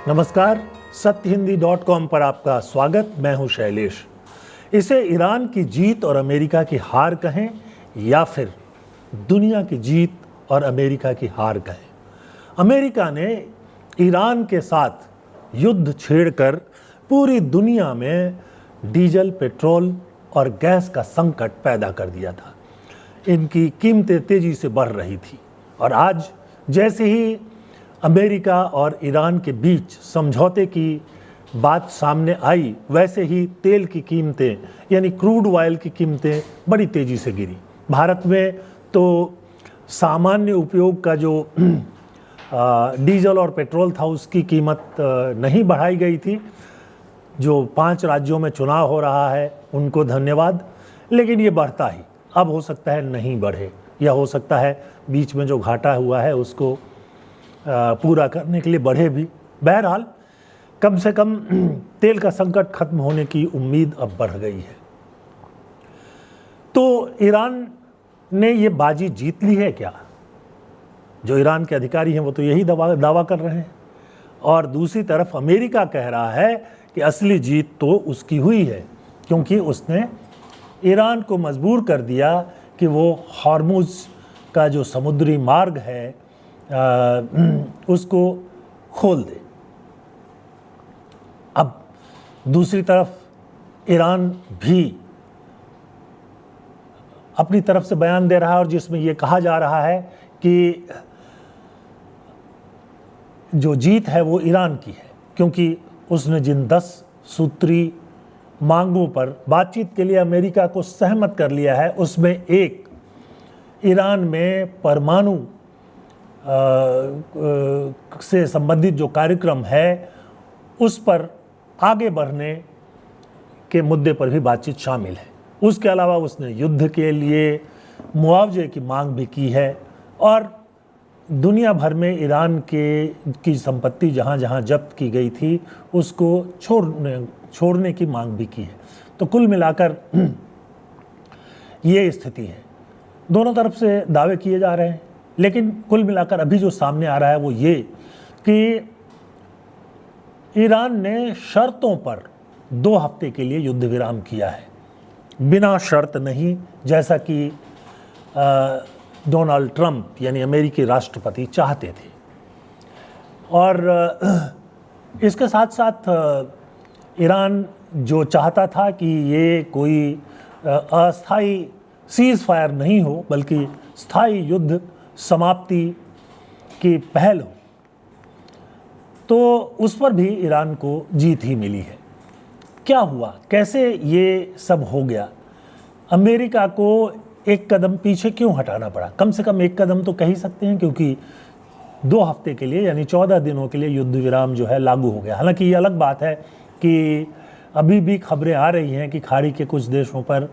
नमस्कार, सत्यहिंदी.com पर आपका स्वागत। मैं हूं शैलेश। इसे ईरान की जीत और अमेरिका की हार कहें या फिर दुनिया की जीत और अमेरिका की हार कहें। अमेरिका ने ईरान के साथ युद्ध छेड़कर पूरी दुनिया में डीजल, पेट्रोल और गैस का संकट पैदा कर दिया था। इनकी कीमतें तेजी से बढ़ रही थी और आज जैसे ही अमेरिका और ईरान के बीच समझौते की बात सामने आई, वैसे ही तेल की कीमतें यानी क्रूड ऑयल की कीमतें बड़ी तेजी से गिरी। भारत में तो सामान्य उपयोग का जो डीजल और पेट्रोल था उसकी कीमत नहीं बढ़ाई गई थी। जो 5 राज्यों में चुनाव हो रहा है उनको धन्यवाद, लेकिन ये बढ़ता ही। अब हो सकता है नहीं बढ़े, या हो सकता है बीच में जो घाटा हुआ है उसको पूरा करने के लिए बढ़े भी। बहरहाल कम से कम तेल का संकट खत्म होने की उम्मीद अब बढ़ गई है। तो ईरान ने ये बाजी जीत ली है क्या? जो ईरान के अधिकारी हैं वो तो यही दावा कर रहे हैं, और दूसरी तरफ अमेरिका कह रहा है कि असली जीत तो उसकी हुई है, क्योंकि उसने ईरान को मजबूर कर दिया कि वो हॉर्मुज का जो समुद्री मार्ग है उसको खोल दे। अब दूसरी तरफ ईरान भी अपनी तरफ से बयान दे रहा है, और जिसमें यह कहा जा रहा है कि जो जीत है वो ईरान की है, क्योंकि उसने जिन 10 सूत्री मांगों पर बातचीत के लिए अमेरिका को सहमत कर लिया है, उसमें एक ईरान में परमाणु से संबंधित जो कार्यक्रम है उस पर आगे बढ़ने के मुद्दे पर भी बातचीत शामिल है। उसके अलावा उसने युद्ध के लिए मुआवजे की मांग भी की है, और दुनिया भर में ईरान की संपत्ति जहाँ जहाँ जब्त की गई थी उसको छोड़ने की मांग भी की है। तो कुल मिलाकर ये स्थिति है। दोनों तरफ से दावे किए जा रहे हैं, लेकिन कुल मिलाकर अभी जो सामने आ रहा है वो ये कि ईरान ने शर्तों पर 2 हफ्ते के लिए युद्ध विराम किया है, बिना शर्त नहीं, जैसा कि डोनाल्ड ट्रंप यानी अमेरिकी राष्ट्रपति चाहते थे। और इसके साथ साथ ईरान जो चाहता था कि ये कोई अस्थायी सीज फायर नहीं हो, बल्कि स्थायी युद्ध समाप्ति की पहल हो, तो उस पर भी ईरान को जीत ही मिली है। क्या हुआ, कैसे ये सब हो गया? अमेरिका को एक कदम पीछे क्यों हटाना पड़ा? कम से कम एक कदम तो कह ही सकते हैं, क्योंकि 2 हफ्ते के लिए यानी 14 दिनों के लिए युद्ध विराम जो है लागू हो गया। हालांकि ये अलग बात है कि अभी भी खबरें आ रही हैं कि खाड़ी के कुछ देशों पर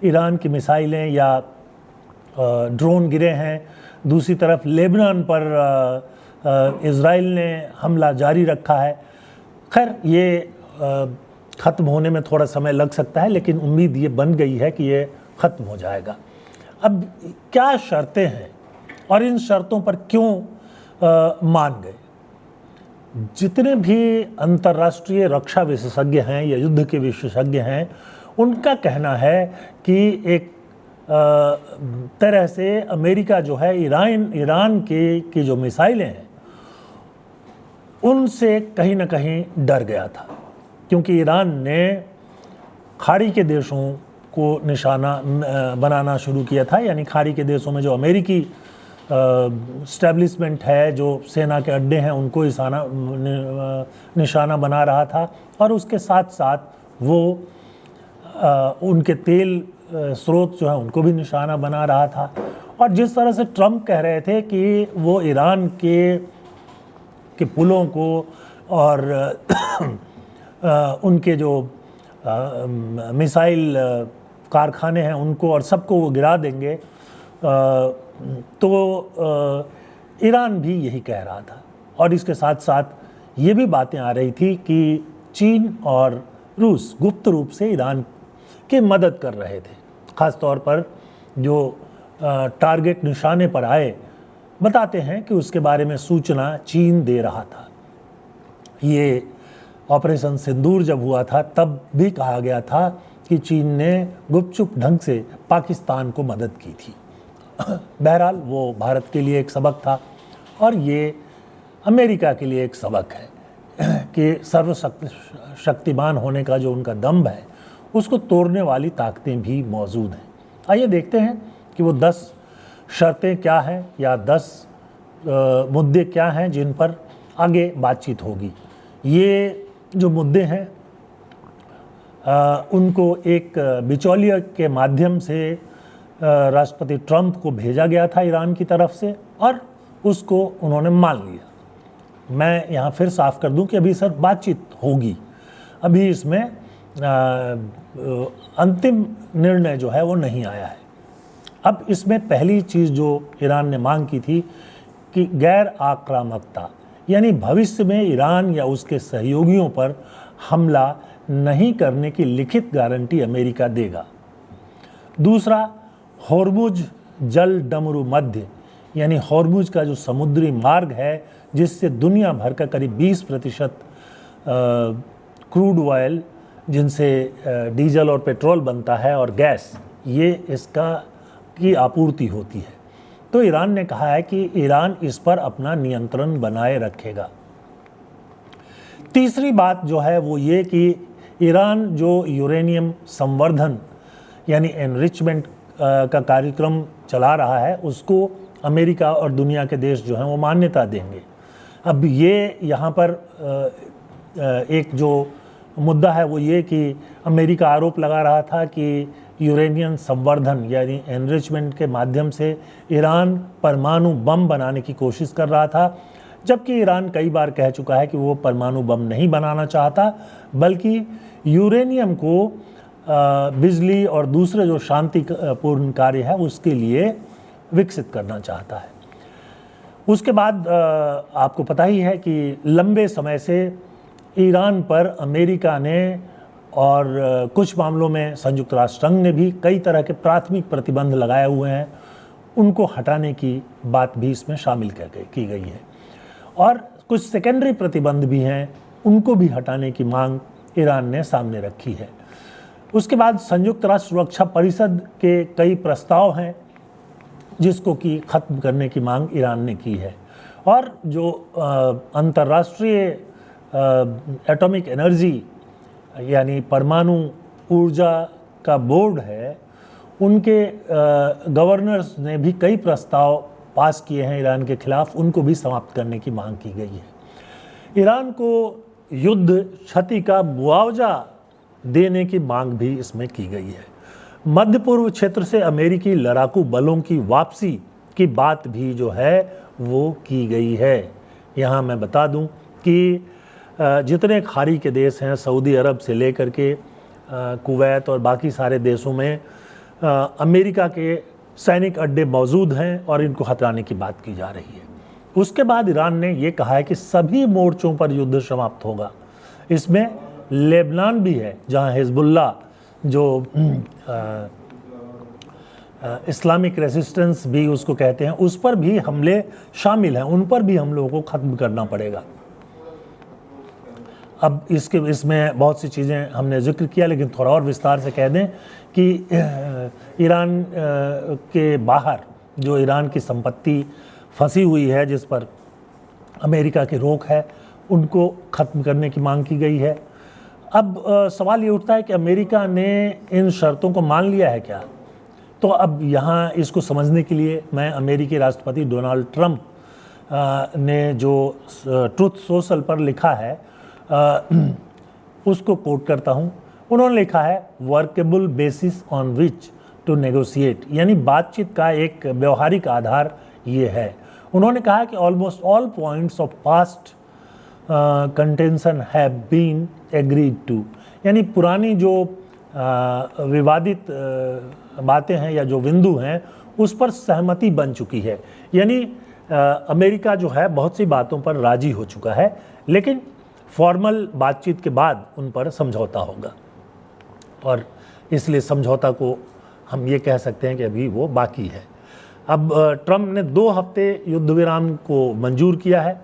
ईरान की मिसाइलें या ड्रोन गिरे हैं। दूसरी तरफ लेबनान पर इज़राइल ने हमला जारी रखा है। खैर, ये ख़त्म होने में थोड़ा समय लग सकता है, लेकिन उम्मीद ये बन गई है कि ये ख़त्म हो जाएगा। अब क्या शर्तें हैं और इन शर्तों पर क्यों मान गए? जितने भी अंतर्राष्ट्रीय रक्षा विशेषज्ञ हैं या युद्ध के विशेषज्ञ हैं, उनका कहना है कि एक तरह से अमेरिका जो है ईरान की जो मिसाइलें हैं उनसे कहीं ना कहीं डर गया था, क्योंकि ईरान ने खाड़ी के देशों को निशाना बनाना शुरू किया था। यानी खाड़ी के देशों में जो अमेरिकी स्टैब्लिशमेंट है, जो सेना के अड्डे हैं, उनको निशाना बना रहा था, और उसके साथ साथ वो उनके तेल स्रोत जो है उनको भी निशाना बना रहा था। और जिस तरह से ट्रंप कह रहे थे कि वो ईरान के पुलों को और उनके जो मिसाइल कारखाने हैं उनको और सबको वो गिरा देंगे, तो ईरान भी यही कह रहा था। और इसके साथ साथ ये भी बातें आ रही थी कि चीन और रूस गुप्त रूप से ईरान की मदद कर रहे थे। ख़ास तौर पर जो टारगेट निशाने पर आए, बताते हैं कि उसके बारे में सूचना चीन दे रहा था। ये ऑपरेशन सिंदूर जब हुआ था तब भी कहा गया था कि चीन ने गुपचुप ढंग से पाकिस्तान को मदद की थी। बहरहाल वो भारत के लिए एक सबक था और ये अमेरिका के लिए एक सबक है कि सर्वशक्तिमान होने का जो उनका दम्भ है उसको तोड़ने वाली ताकतें भी मौजूद हैं। आइए देखते हैं कि वो 10 शर्तें क्या हैं या 10 मुद्दे क्या हैं जिन पर आगे बातचीत होगी। ये जो मुद्दे हैं उनको एक बिचौलिया के माध्यम से राष्ट्रपति ट्रंप को भेजा गया था ईरान की तरफ से और उसको उन्होंने मान लिया। मैं यहाँ फिर साफ कर दूं कि अभी सर बातचीत होगी, अभी इसमें अंतिम निर्णय जो है वो नहीं आया है। अब इसमें पहली चीज़ जो ईरान ने मांग की थी कि गैर आक्रामकता, यानी भविष्य में ईरान या उसके सहयोगियों पर हमला नहीं करने की लिखित गारंटी अमेरिका देगा। दूसरा, होर्मुज जल डमरू मध्य, यानी होर्मुज का जो समुद्री मार्ग है जिससे दुनिया भर का करीब 20% क्रूड ऑयल जिनसे डीजल और पेट्रोल बनता है और गैस, ये इसका की आपूर्ति होती है। तो ईरान ने कहा है कि ईरान इस पर अपना नियंत्रण बनाए रखेगा। तीसरी बात जो है वो ये कि ईरान जो यूरेनियम संवर्धन यानी एनरिचमेंट का कार्यक्रम चला रहा है उसको अमेरिका और दुनिया के देश जो हैं वो मान्यता देंगे। अब ये यहाँ पर एक जो मुद्दा है वो ये कि अमेरिका आरोप लगा रहा था कि यूरेनियम संवर्धन यानी एनरिचमेंट के माध्यम से ईरान परमाणु बम बनाने की कोशिश कर रहा था, जबकि ईरान कई बार कह चुका है कि वो परमाणु बम नहीं बनाना चाहता बल्कि यूरेनियम को बिजली और दूसरे जो शांतिपूर्ण कार्य है उसके लिए विकसित करना चाहता है। उसके बाद आपको पता ही है कि लंबे समय से ईरान पर अमेरिका ने और कुछ मामलों में संयुक्त राष्ट्र संघ ने भी कई तरह के प्राथमिक प्रतिबंध लगाए हुए हैं, उनको हटाने की बात भी इसमें शामिल की गई है और कुछ सेकेंडरी प्रतिबंध भी हैं, उनको भी हटाने की मांग ईरान ने सामने रखी है। उसके बाद संयुक्त राष्ट्र सुरक्षा परिषद के कई प्रस्ताव हैं जिसको कि ख़त्म करने की मांग ईरान ने की है और जो अंतर्राष्ट्रीय एटॉमिक एनर्जी यानी परमाणु ऊर्जा का बोर्ड है, उनके गवर्नर्स ने भी कई प्रस्ताव पास किए हैं ईरान के खिलाफ, उनको भी समाप्त करने की मांग की गई है। ईरान को युद्ध क्षति का मुआवजा देने की मांग भी इसमें की गई है। मध्य पूर्व क्षेत्र से अमेरिकी लड़ाकू बलों की वापसी की बात भी जो है वो की गई है। यहाँ मैं बता दूं कि जितने खाड़ी के देश हैं, सऊदी अरब से लेकर के कुवैत और बाकी सारे देशों में अमेरिका के सैनिक अड्डे मौजूद हैं और इनको हटाने की बात की जा रही है। उसके बाद ईरान ने ये कहा है कि सभी मोर्चों पर युद्ध समाप्त होगा। इसमें लेबनान भी है जहाँ हिजबुल्लाह जो इस्लामिक रेजिस्टेंस भी उसको कहते हैं, उस पर भी हमले शामिल हैं, उन पर भी हम लोगों को ख़त्म करना पड़ेगा। अब इसमें बहुत सी चीज़ें हमने जिक्र किया, लेकिन थोड़ा और विस्तार से कह दें कि ईरान के बाहर जो ईरान की संपत्ति फंसी हुई है जिस पर अमेरिका की रोक है, उनको ख़त्म करने की मांग की गई है। अब सवाल ये उठता है कि अमेरिका ने इन शर्तों को मान लिया है क्या? तो अब यहाँ इसको समझने के लिए मैं अमेरिकी राष्ट्रपति डोनाल्ड ट्रंप ने जो ट्रुथ सोशल पर लिखा है उसको कोट करता हूँ। उन्होंने लिखा है workable basis on which to negotiate, यानी बातचीत का एक व्यवहारिक आधार ये है। उन्होंने कहा कि almost all points of past contention have been agreed to, यानी पुरानी जो विवादित बातें हैं या जो बिंदु हैं उस पर सहमति बन चुकी है। यानी अमेरिका जो है बहुत सी बातों पर राजी हो चुका है, लेकिन फॉर्मल बातचीत के बाद उन पर समझौता होगा और इसलिए समझौता को हम ये कह सकते हैं कि अभी वो बाकी है। अब ट्रंप ने 2 हफ्ते युद्ध विराम को मंजूर किया है।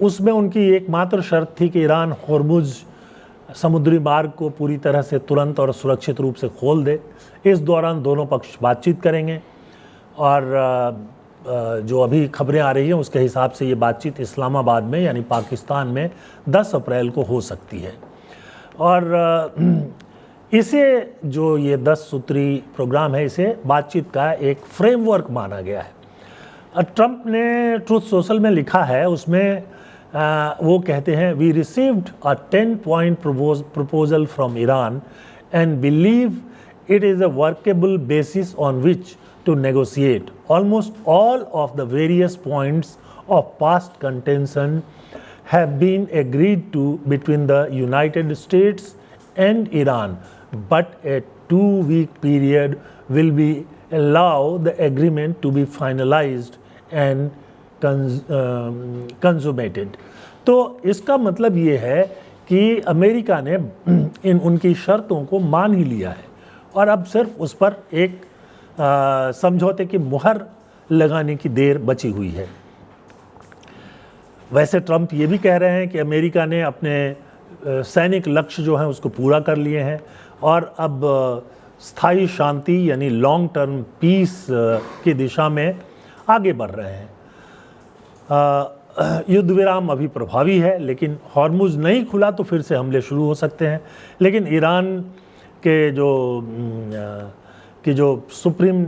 उसमें उनकी एकमात्र शर्त थी कि ईरान होर्मुज समुद्री मार्ग को पूरी तरह से तुरंत और सुरक्षित रूप से खोल दे। इस दौरान दोनों पक्ष बातचीत करेंगे और जो अभी खबरें आ रही हैं उसके हिसाब से ये बातचीत इस्लामाबाद में यानी पाकिस्तान में 10 अप्रैल को हो सकती है। और इसे जो ये 10 सूत्री प्रोग्राम है, इसे बातचीत का एक फ्रेमवर्क माना गया है। ट्रंप ने ट्रूथ सोशल में लिखा है, उसमें वो कहते हैं, we received a 10-point proposal from Iran and believe it is a workable basis on which to negotiate. Almost all of the various points of past contention have been agreed to between the United States and Iran, but a 2-week period will be allow the agreement to be finalized and कंजुमेटेड। तो इसका मतलब ये है कि America ने उनकी शर्तों को मान ही लिया है और अब सिर्फ उस पर एक समझौते की मुहर लगाने की देर बची हुई है। वैसे ट्रंप ये भी कह रहे हैं कि अमेरिका ने अपने सैनिक लक्ष्य जो हैं उसको पूरा कर लिए हैं और अब स्थायी शांति यानी लॉन्ग टर्म पीस की दिशा में आगे बढ़ रहे हैं। युद्ध विराम अभी प्रभावी है, लेकिन हॉर्मुज नहीं खुला तो फिर से हमले शुरू हो सकते हैं। लेकिन ईरान के जो सुप्रीम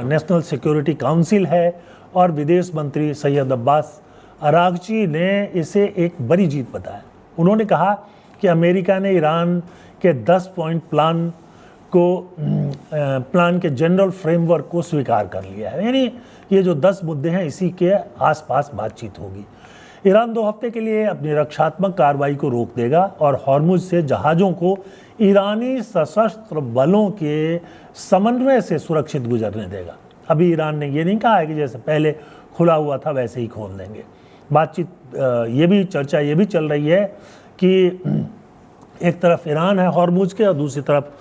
नेशनल सिक्योरिटी काउंसिल है और विदेश मंत्री सैयद अब्बास अरागची ने इसे एक बड़ी जीत बताया। उन्होंने कहा कि अमेरिका ने ईरान के 10 पॉइंट प्लान के जनरल फ्रेमवर्क को स्वीकार कर लिया है, यानी ये जो 10 मुद्दे हैं इसी के आसपास बातचीत होगी। ईरान 2 हफ्ते के लिए अपनी रक्षात्मक कार्रवाई को रोक देगा और हॉर्मुज से जहाज़ों को ईरानी सशस्त्र बलों के समन्वय से सुरक्षित गुजरने देगा। अभी ईरान ने ये नहीं कहा है कि जैसे पहले खुला हुआ था वैसे ही खोल देंगे। बातचीत चर्चा ये भी चल रही है कि एक तरफ ईरान है हॉर्मुज के और दूसरी तरफ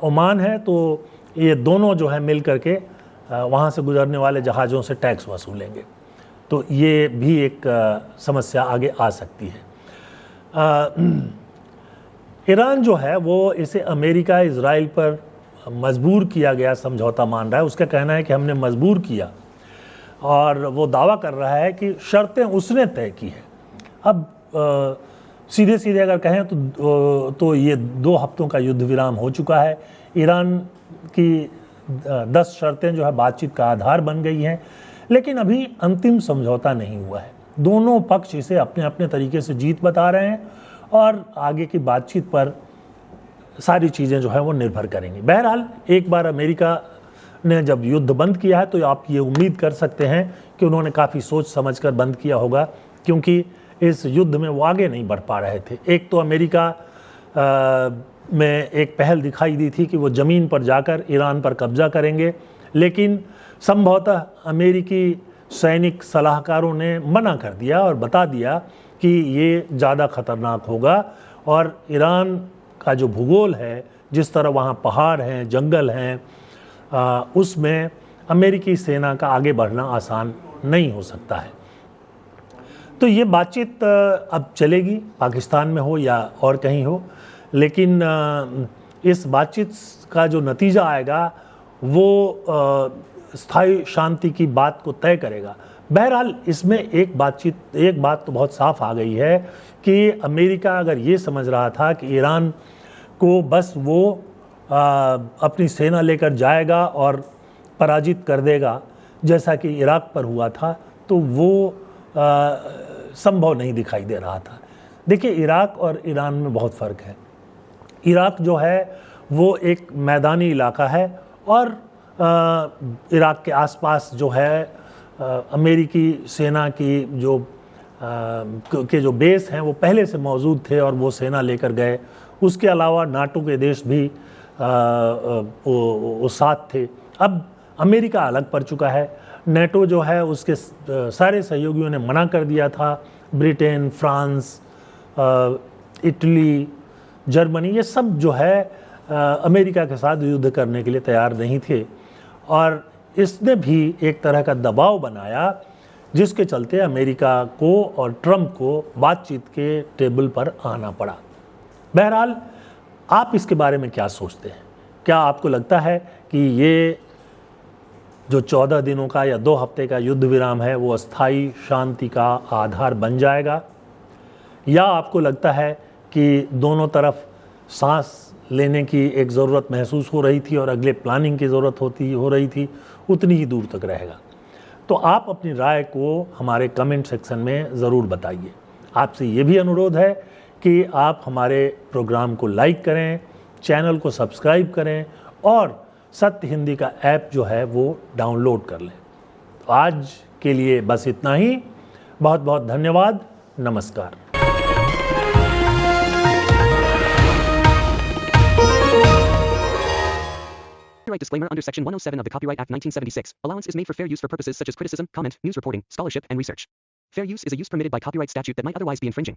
ओमान है, तो ये दोनों जो है मिल करके वहाँ से गुजरने वाले जहाज़ों से टैक्स वसूलेंगे। तो ये भी एक समस्या आगे आ सकती है। ईरान जो है वो इसे अमेरिका इजराइल पर मजबूर किया गया समझौता मान रहा है। उसका कहना है कि हमने मजबूर किया और वो दावा कर रहा है कि शर्तें उसने तय की है। अब सीधे सीधे अगर कहें तो ये 2 हफ्तों का युद्ध विराम हो चुका है। ईरान की 10 शर्तें जो है बातचीत का आधार बन गई हैं, लेकिन अभी अंतिम समझौता नहीं हुआ है। दोनों पक्ष इसे अपने अपने तरीके से जीत बता रहे हैं और आगे की बातचीत पर सारी चीज़ें जो है वो निर्भर करेंगी। बहरहाल एक बार अमेरिका ने जब युद्ध बंद किया है तो आप ये उम्मीद कर सकते हैं कि उन्होंने काफ़ी सोच समझकर बंद किया होगा, क्योंकि इस युद्ध में वो आगे नहीं बढ़ पा रहे थे। एक तो अमेरिका में एक पहल दिखाई दी थी कि वो ज़मीन पर जाकर ईरान पर कब्जा करेंगे, लेकिन संभवतः अमेरिकी सैनिक सलाहकारों ने मना कर दिया और बता दिया कि ये ज़्यादा खतरनाक होगा और ईरान का जो भूगोल है, जिस तरह वहाँ पहाड़ हैं, जंगल हैं, उसमें अमेरिकी सेना का आगे बढ़ना आसान नहीं हो सकता है। तो ये बातचीत अब चलेगी, पाकिस्तान में हो या और कहीं हो, लेकिन इस बातचीत का जो नतीजा आएगा वो स्थायी शांति की बात को तय करेगा। बहरहाल इसमें एक बात तो बहुत साफ आ गई है कि अमेरिका अगर ये समझ रहा था कि ईरान को बस वो अपनी सेना लेकर जाएगा और पराजित कर देगा जैसा कि इराक पर हुआ था, तो वो संभव नहीं दिखाई दे रहा था। देखिए, इराक और ईरान में बहुत फ़र्क है। इराक जो है वो एक मैदानी इलाका है और इराक के आसपास जो है अमेरिकी सेना की जो बेस हैं वो पहले से मौजूद थे और वो सेना लेकर गए। उसके अलावा नाटो के देश भी वो साथ थे। अब अमेरिका अलग पड़ चुका है। नाटो जो है उसके सारे सहयोगियों ने मना कर दिया था। ब्रिटेन, फ्रांस, इटली, जर्मनी, ये सब जो है अमेरिका के साथ युद्ध करने के लिए तैयार नहीं थे और इसने भी एक तरह का दबाव बनाया जिसके चलते अमेरिका को और ट्रंप को बातचीत के टेबल पर आना पड़ा। बहरहाल, आप इसके बारे में क्या सोचते हैं? क्या आपको लगता है कि ये जो 14 दिनों का या 2 हफ्ते का युद्ध विराम है वो अस्थायी शांति का आधार बन जाएगा, या आपको लगता है कि दोनों तरफ सांस लेने की एक ज़रूरत महसूस हो रही थी और अगले प्लानिंग की ज़रूरत हो रही थी, उतनी ही दूर तक रहेगा? तो आप अपनी राय को हमारे कमेंट सेक्शन में ज़रूर बताइए। आपसे ये भी अनुरोध है कि आप हमारे प्रोग्राम को लाइक करें, चैनल को सब्सक्राइब करें और सत्य हिंदी का ऐप जो है वो डाउनलोड कर लें। तो आज के लिए बस इतना ही। बहुत बहुत धन्यवाद। नमस्कार। Copyright disclaimer under Section 107 of the Copyright Act 1976. Allowance is made for fair use for purposes such as criticism, comment, news reporting, scholarship, and research. Fair use is a use permitted by copyright statute that might otherwise be infringing.